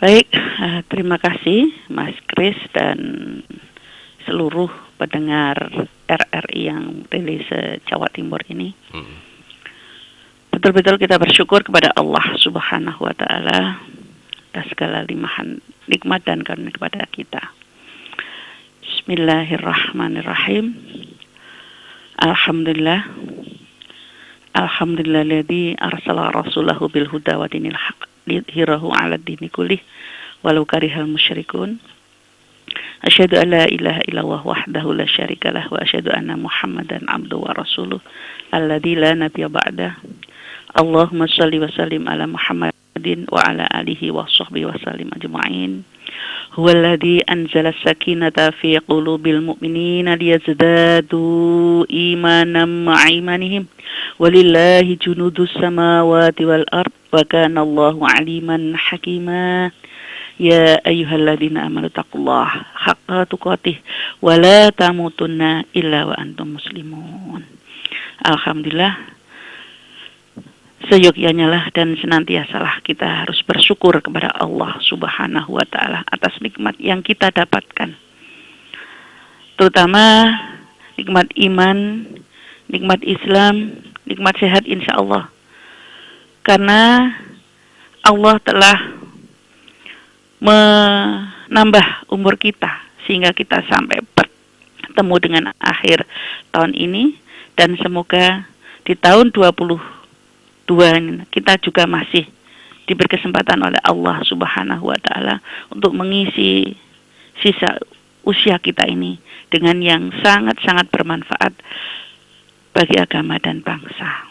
Baik, terima kasih Mas Kris dan seluruh pendengar RRI yang rilis Jawa Timur ini. Betul-betul kita bersyukur kepada Allah Subhanahu wa Ta'ala atas segala limpahan nikmat dan karunia kepada kita. Bismillahirrahmanirrahim. Alhamdulilladzi arsala rasulahu bil huda wa dinil haq liyudhhirahu 'ala dini kullih walau karihal musyrikun. Asyhadu an la ilaha illallah wahdahu la syarikalah wa asyhadu anna Muhammadan abduhu wa rasuluh alladzi la nabiyya ba'dah. Allahumma shalli wa sallim ala Muhammadin wa ala alihi wa sahbihi wa sallim ajma'in. Huwallazi anzala as-sakinata fi qulubil mu'minina liyazdadu imanan ma'a imanihim walillahi junudus samawati wal ard wa kana Allahu 'aliman hakima. Ya ayyuhalladzina amanu taqullaha haqqa tuqatih wa la tamutunna illa wa antum muslimun. Alhamdulillah, seyogyanya lah dan senantiasalah kita harus bersyukur kepada Allah Subhanahu wa Ta'ala atas nikmat yang kita dapatkan, terutama nikmat iman, nikmat Islam, nikmat sehat insya Allah, karena Allah telah menambah umur kita sehingga kita sampai bertemu dengan akhir tahun ini, dan semoga di tahun 2022 kita juga masih diberi kesempatan oleh Allah Subhanahu wa Ta'ala untuk mengisi sisa usia kita ini dengan yang sangat-sangat bermanfaat bagi agama dan bangsa.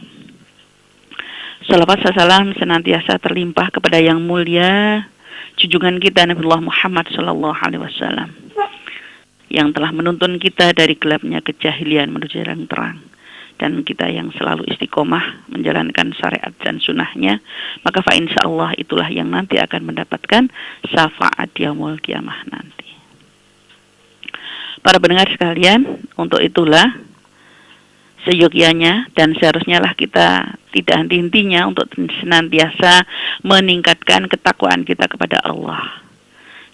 Salawat salam senantiasa terlimpah kepada yang mulia junjungan kita Nabiullah Muhammad sallallahu alaihi wasallam yang telah menuntun kita dari gelapnya kejahilian menuju jalan terang, dan kita yang selalu istiqomah menjalankan syariat dan sunnahnya, maka fa insyaallah itulah yang nanti akan mendapatkan syafaat yaumul kiamah nanti. Para pendengar sekalian, untuk itulah seyogyanya dan seharusnya lah kita tidak henti-hentinya untuk senantiasa meningkatkan ketakwaan kita kepada Allah,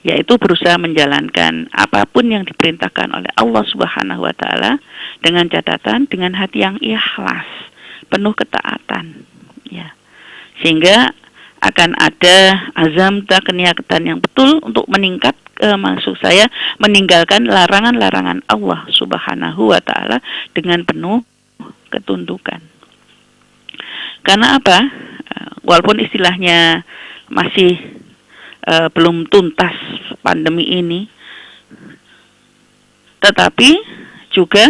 yaitu berusaha menjalankan apapun yang diperintahkan oleh Allah Subhanahu wa Ta'ala dengan catatan dengan hati yang ikhlas, penuh ketaatan, ya. Sehingga akan ada azam dan niatan yang betul untuk meningkat, maksud saya meninggalkan larangan-larangan Allah Subhanahu wa Ta'ala dengan penuh ketundukan. Karena apa? Walaupun istilahnya masih belum tuntas pandemi ini, tetapi juga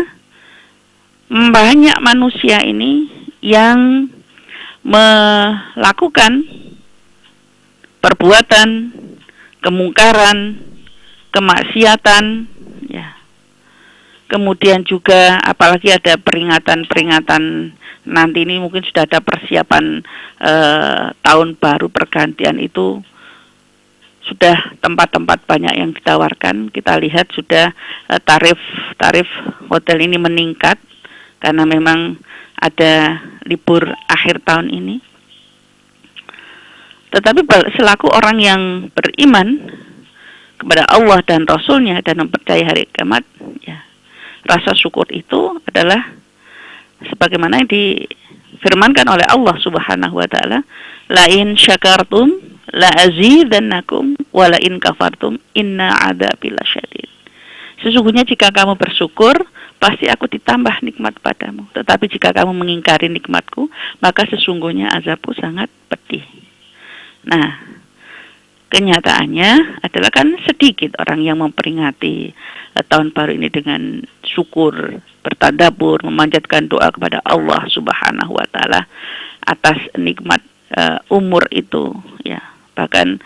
banyak manusia ini yang melakukan perbuatan kemungkaran, kemaksiatan, ya. Kemudian juga apalagi ada peringatan-peringatan nanti ini, mungkin sudah ada persiapan tahun baru pergantian itu. Sudah tempat-tempat banyak yang ditawarkan. Kita lihat sudah tarif hotel ini meningkat karena memang ada libur akhir tahun ini. Tetapi selaku orang yang beriman kepada Allah dan Rasulnya dan mempercayai hari kiamat, ya, rasa syukur itu adalah sebagaimana yang difirmankan oleh Allah Subhanahu wa Ta'ala, la in syakartum la azidannakum wa la in kafartum inna adzabi lasyadid. Sesungguhnya jika kamu bersyukur, pasti aku ditambah nikmat padamu. Tetapi jika kamu mengingkari nikmatku, maka sesungguhnya azabku sangat pedih. Nah, kenyataannya adalah kan sedikit orang yang memperingati tahun baru ini dengan syukur, bertadabbur, memanjatkan doa kepada Allah Subhanahu wa Ta'ala atas nikmat umur itu, ya. Bahkan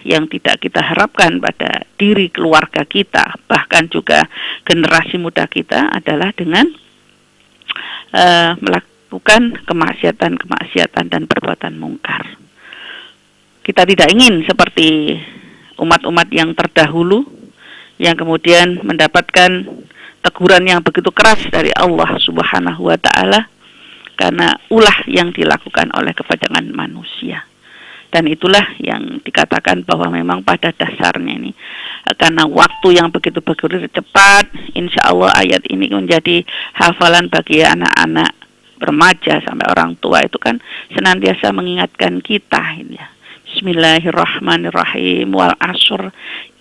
yang tidak kita harapkan pada diri keluarga kita, bahkan juga generasi muda kita adalah dengan melakukan kemaksiatan dan perbuatan mungkar. Kita tidak ingin seperti umat-umat yang terdahulu yang kemudian mendapatkan teguran yang begitu keras dari Allah Subhanahu wa Ta'ala karena ulah yang dilakukan oleh kebanyakan manusia. Dan itulah yang dikatakan bahwa memang pada dasarnya ini karena waktu yang begitu cepat, insya Allah ayat ini menjadi hafalan bagi anak-anak remaja sampai orang tua itu kan senantiasa mengingatkan kita ini ya. Bismillahirrahmanirrahim, wal asr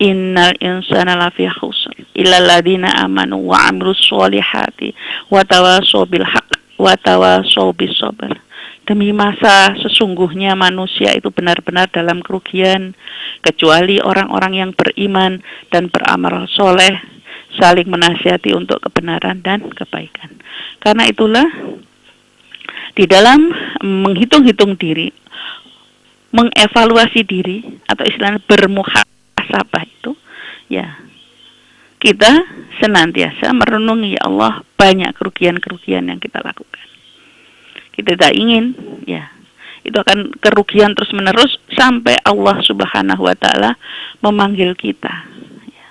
innal insana lafi khusr illa alladziina amanu wa 'amilus sholihati wa tawashaw bil haqq wa tawashaw bis sabr. Demi masa sesungguhnya manusia itu benar-benar dalam kerugian kecuali orang-orang yang beriman dan beramal soleh, saling menasihati untuk kebenaran dan kebaikan. Karena itulah di dalam menghitung-hitung diri, mengevaluasi diri atau istilahnya bermuhasabah itu ya, kita senantiasa merenungi, ya Allah, banyak kerugian-kerugian yang kita lakukan. Kita tidak ingin ya itu akan kerugian terus menerus sampai Allah Subhanahu wa taala memanggil kita ya.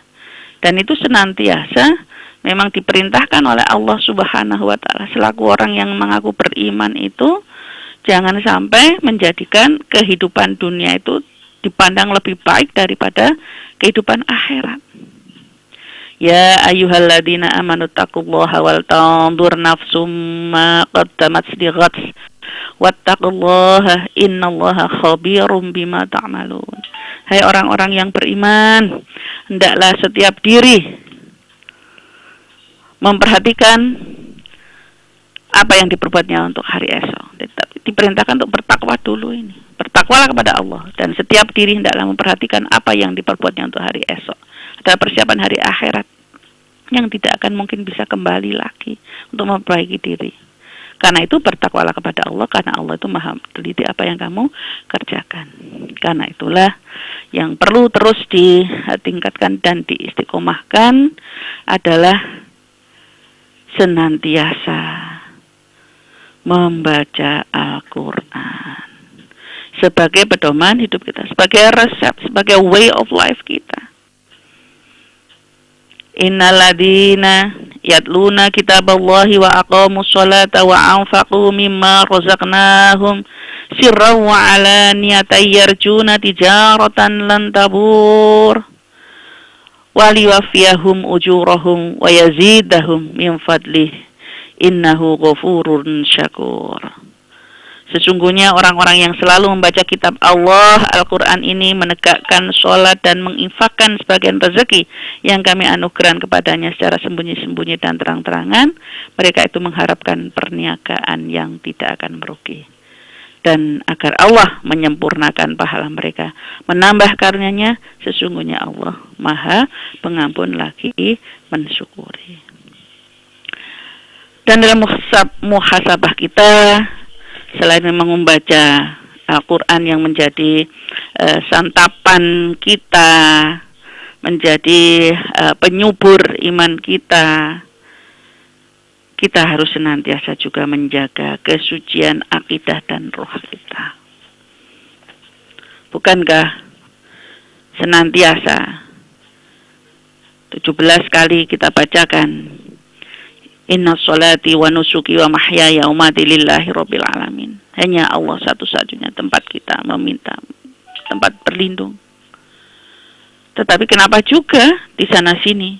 Dan itu senantiasa memang diperintahkan oleh Allah Subhanahu wa taala selaku orang yang mengaku beriman itu jangan sampai menjadikan kehidupan dunia itu dipandang lebih baik daripada kehidupan akhirat. Ya ayyuhalladzina amanu taqullaha wal tanzur nafsum ma qaddamat lighad wattaqullaha innallaha khabirum bima ta'malun. Hai orang-orang yang beriman, hendaklah setiap diri memperhatikan apa yang diperbuatnya untuk hari esok. Diperintahkan untuk bertakwa dulu ini. Bertakwalah kepada Allah dan setiap diri hendaklah memperhatikan apa yang diperbuatnya untuk hari esok. Adalah persiapan hari akhirat yang tidak akan mungkin bisa kembali lagi untuk memperbaiki diri. Karena itu bertakwalah kepada Allah, karena Allah itu maha teliti apa yang kamu kerjakan. Karena itulah yang perlu terus ditingkatkan dan diistiqomahkan adalah senantiasa membaca Al-Quran sebagai pedoman hidup kita, sebagai resep, sebagai way of life kita. Innalladzina yatluna kitaballahi wa aqamus sholata wa anfaqu mimma razaqnahum sirran wa alaniyatan yarjuna tijaratan lan tabur wa liwaffiyahum ujurahum wa yazidahum min fadlih innahu ghafurun syakur. Sesungguhnya orang-orang yang selalu membaca kitab Allah, Al-Quran ini, menegakkan sholat dan menginfakkan sebagian rezeki yang kami anugerahkan kepadanya secara sembunyi-sembunyi dan terang-terangan, mereka itu mengharapkan perniagaan yang tidak akan merugi. Dan agar Allah menyempurnakan pahala mereka, menambah karunia-Nya, sesungguhnya Allah Maha Pengampun lagi mensyukuri. Dan dalam muhasabah kita, selain memang membaca Al-Quran yang menjadi santapan kita, menjadi penyubur iman kita, kita harus senantiasa juga menjaga kesucian akidah dan roh kita. Bukankah senantiasa 17 kali kita bacakan Inna sholati wa nusuki wa mahyaya wa mati lillahi rabbil alamin. Hanya Allah satu-satunya tempat kita meminta, tempat berlindung. Tetapi kenapa juga di sana-sini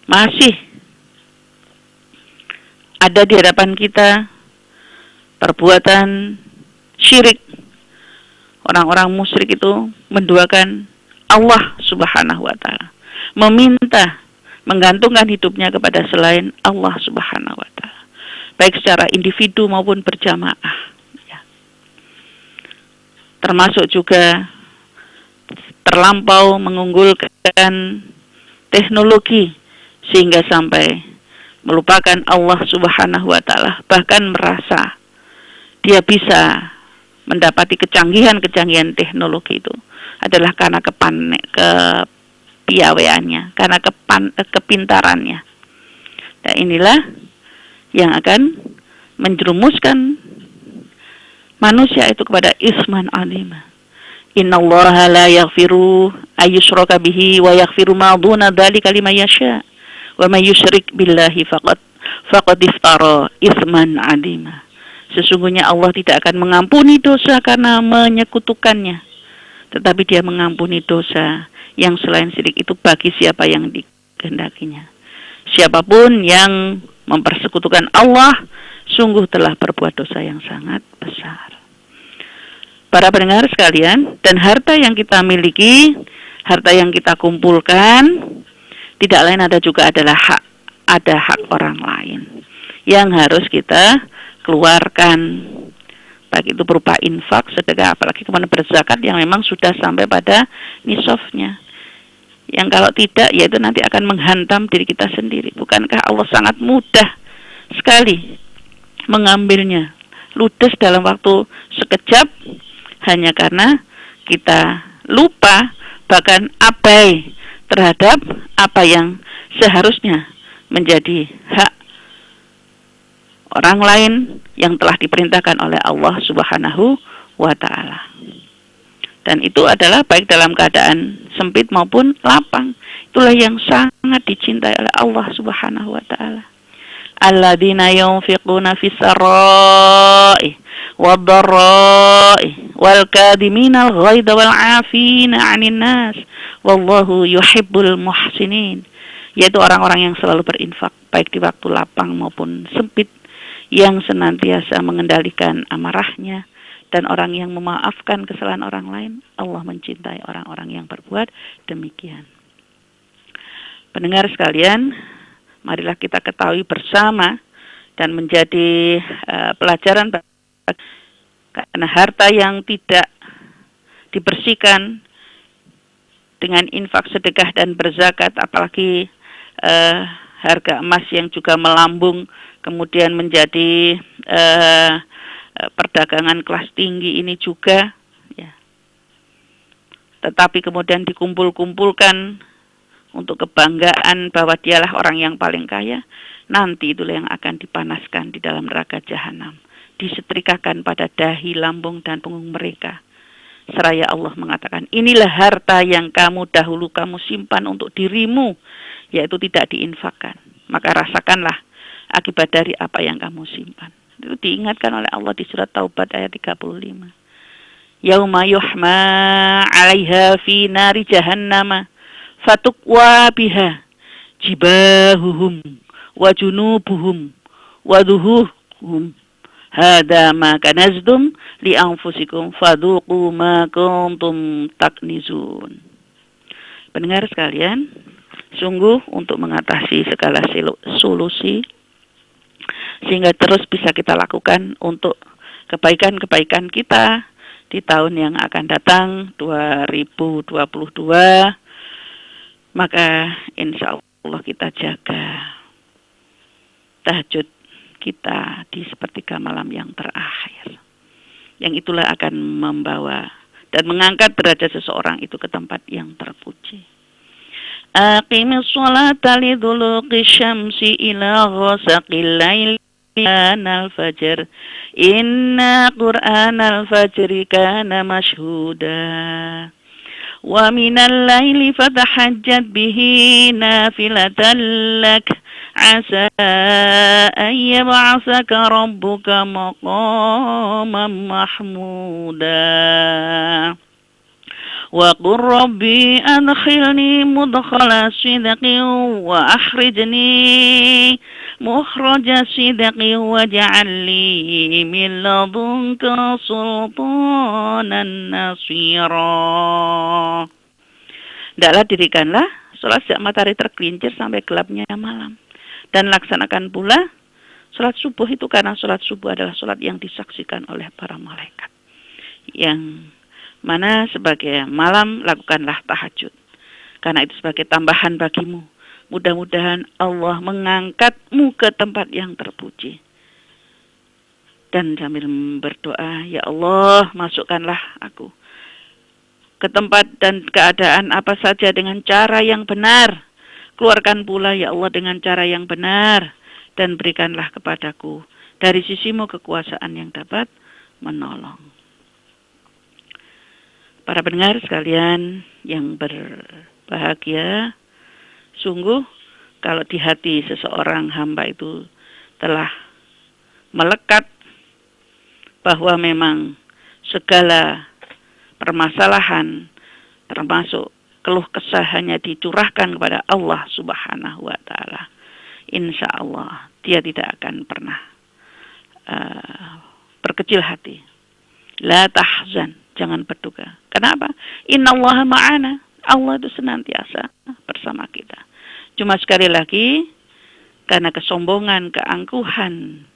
masih ada di hadapan kita perbuatan syirik. Orang-orang musyrik itu menduakan Allah Subhanahu wa ta'ala, meminta, menggantungkan hidupnya kepada selain Allah Subhanahu wa ta'ala, baik secara individu maupun berjamaah ya. Termasuk juga terlampau mengunggulkan teknologi sehingga sampai melupakan Allah Subhanahu wa ta'ala, bahkan merasa dia bisa mendapati kecanggihan-kecanggihan teknologi itu adalah karena kepiawaiannya, karena kepintarannya. Dan inilah yang akan menjerumuskan manusia itu kepada isman azima. Innallaha la yaghfiru ayyushraka bihi wa yaghfiru ma duna dzalika liman yasha. Wa may yusyrik billahi faqad iftara isman azima. Sesungguhnya Allah tidak akan mengampuni dosa karena menyekutukannya, tetapi Dia mengampuni dosa yang selain syirik itu bagi siapa yang dikehendakinya. Siapapun yang mempersekutukan Allah sungguh telah berbuat dosa yang sangat besar. Para pendengar sekalian, dan harta yang kita miliki, harta yang kita kumpulkan, tidak lain adalah hak orang lain yang harus kita keluarkan, baik itu berupa infak, sedekah, apalagi kemudian berzakat yang memang sudah sampai pada nisabnya. Yang kalau tidak, yaitu nanti akan menghantam diri kita sendiri. Bukankah Allah sangat mudah sekali mengambilnya, ludes dalam waktu sekejap, hanya karena kita lupa, bahkan abai terhadap apa yang seharusnya menjadi hak orang lain yang telah diperintahkan oleh Allah Subhanahu wa Ta'ala. Dan itu adalah baik dalam keadaan sempit maupun lapang. Itulah yang sangat dicintai oleh Allah Subhanahu wa Ta'ala. Alladzina yunfiquna fis sarai wad-dharai wal kadhiminal ghaidha wal 'afina 'anil nas wallahu yuhibbul muhsinin. Yaitu orang-orang yang selalu berinfak baik di waktu lapang maupun sempit, yang senantiasa mengendalikan amarahnya, dan orang yang memaafkan kesalahan orang lain. Allah mencintai orang-orang yang berbuat demikian. Pendengar sekalian, marilah kita ketahui bersama dan menjadi pelajaran, karena harta yang tidak dibersihkan dengan infak, sedekah, dan berzakat, apalagi harga emas yang juga melambung, kemudian menjadi perdagangan kelas tinggi ini juga, ya. Tetapi kemudian dikumpul-kumpulkan untuk kebanggaan bahwa dialah orang yang paling kaya, nanti itulah yang akan dipanaskan di dalam neraka jahanam, disetrikakan pada dahi, lambung, dan punggung mereka. Seraya Allah mengatakan, inilah harta yang kamu simpan untuk dirimu, yaitu tidak diinfakkan. Maka rasakanlah akibat dari apa yang kamu simpan. Itu diingatkan oleh Allah di surat Taubat ayat 35. Yauma yuhma 'alaiha fi nari jahannama fatukwa biha jibahuhum wa junubuhum wa dhuhuhum hadza ma kanaztum li anfusikum fadhuqu ma kuntum taknizun. Pendengar sekalian, sungguh untuk mengatasi segala solusi sehingga terus bisa kita lakukan untuk kebaikan-kebaikan kita di tahun yang akan datang 2022, maka insya Allah kita jaga tahajud kita di sepertiga malam yang terakhir, yang itulah akan membawa dan mengangkat derajat seseorang itu ke tempat yang terpuji. Aqimis sholata liduluqi syamsi ila ghasaqil laili anal fajr inna qur'anal fajri kana mashhuda wa minal laili fatahajjat bihi nafilatan lak asa an yab'asaka rabbuka maqaman mahmuda wa qur rabbi adkhilni mudkhala sidqin wa akhrijni mukhraja sidqin waj'al li min ladunka sultanan nasira. Hendaklah dirikanlah salat sejak matahari tergelincir sampai gelapnya malam, dan laksanakan pula salat subuh itu, karena salat subuh adalah salat yang disaksikan oleh para malaikat. Yang mana sebagai malam lakukanlah tahajud, karena itu sebagai tambahan bagimu. Mudah-mudahan Allah mengangkatmu ke tempat yang terpuji. Dan sambil berdoa, ya Allah, masukkanlah aku ke tempat dan keadaan apa saja dengan cara yang benar. Keluarkan pula ya Allah dengan cara yang benar, dan berikanlah kepadaku dari sisimu kekuasaan yang dapat menolong. Para pendengar sekalian yang berbahagia, sungguh kalau di hati seseorang hamba itu telah melekat bahwa memang segala permasalahan termasuk keluh kesah hanya dicurahkan kepada Allah Subhanahu wa Ta'ala, insya Allah dia tidak akan pernah berkecil hati. La tahzan, jangan berduka. Kenapa? Innallaha ma'ana, Allah itu senantiasa bersama kita. Cuma sekali lagi, karena kesombongan, keangkuhan,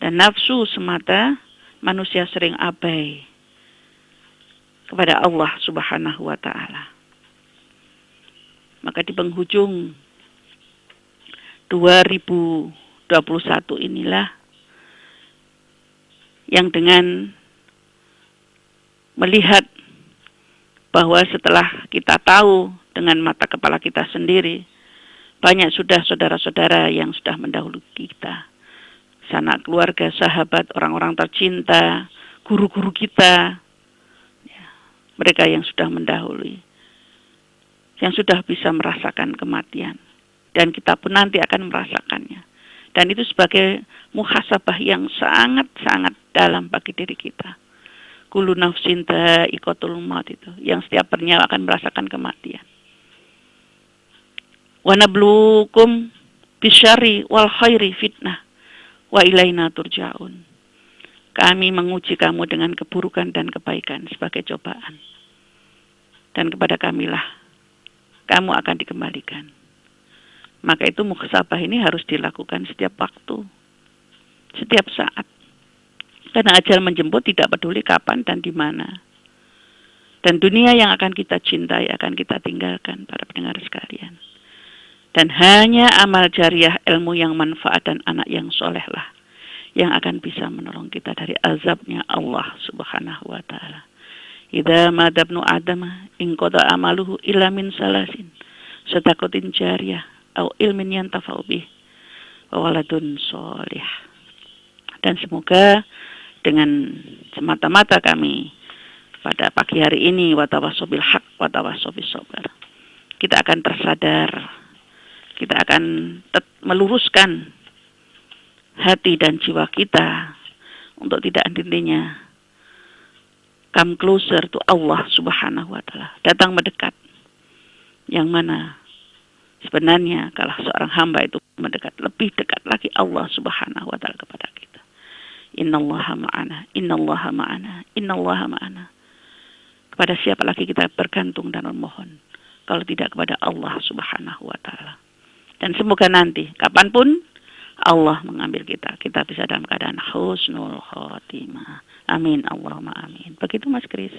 dan nafsu semata, manusia sering abai kepada Allah Subhanahu wa Ta'ala. Maka di penghujung 2021 inilah yang dengan melihat bahwa setelah kita tahu dengan mata kepala kita sendiri, banyak sudah saudara-saudara yang sudah mendahului kita, sanak keluarga, sahabat, orang-orang tercinta, guru-guru kita, ya, mereka yang sudah mendahului, yang sudah bisa merasakan kematian, dan kita pun nanti akan merasakannya. Dan itu sebagai muhasabah yang sangat-sangat dalam bagi diri kita. Kullu nafsin dha'iqatul maut, itu yang setiap bernyawa akan merasakan kematian. Wa nabluukum bisyarri wal khairi fitnah wa ilaina turja'un. Kami menguji kamu dengan keburukan dan kebaikan sebagai cobaan, dan kepada kamilah kamu akan dikembalikan. Maka itu muhasabah ini harus dilakukan setiap waktu, setiap saat. Karena ajal menjemput tidak peduli kapan dan di mana. Dan dunia yang akan kita cintai akan kita tinggalkan, para pendengar sekalian. Dan hanya amal jariah, ilmu yang manfaat, dan anak yang soleh lah yang akan bisa menolong kita dari azabnya Allah Subhanahu wa Ta'ala. Idza madabnu Adam inqada amaluhu illa min salasin, sadaqatin jariyah au ilmin yantafa'u bih wa waladun sholih. Dan semoga dengan semata-mata kami pada pagi hari ini watawassaw bil haq watawassaw bis sabr, kita akan tersadar, kita akan meluruskan hati dan jiwa kita untuk tidak henti-hentinya come closer to Allah Subhanahu wa Ta'ala, datang mendekat, yang mana sebenarnya kalau seorang hamba itu mendekat, lebih dekat lagi Allah Subhanahu wa Ta'ala kepada kita. Innallaha ma'ana, innallaha ma'ana, innallaha ma'ana. Kepada siapa lagi kita bergantung dan memohon kalau tidak kepada Allah Subhanahu wa Ta'ala. Dan semoga nanti kapanpun Allah mengambil kita, kita bisa dalam keadaan husnul khotimah. Amin, Allahumma amin. Begitu Mas Kris.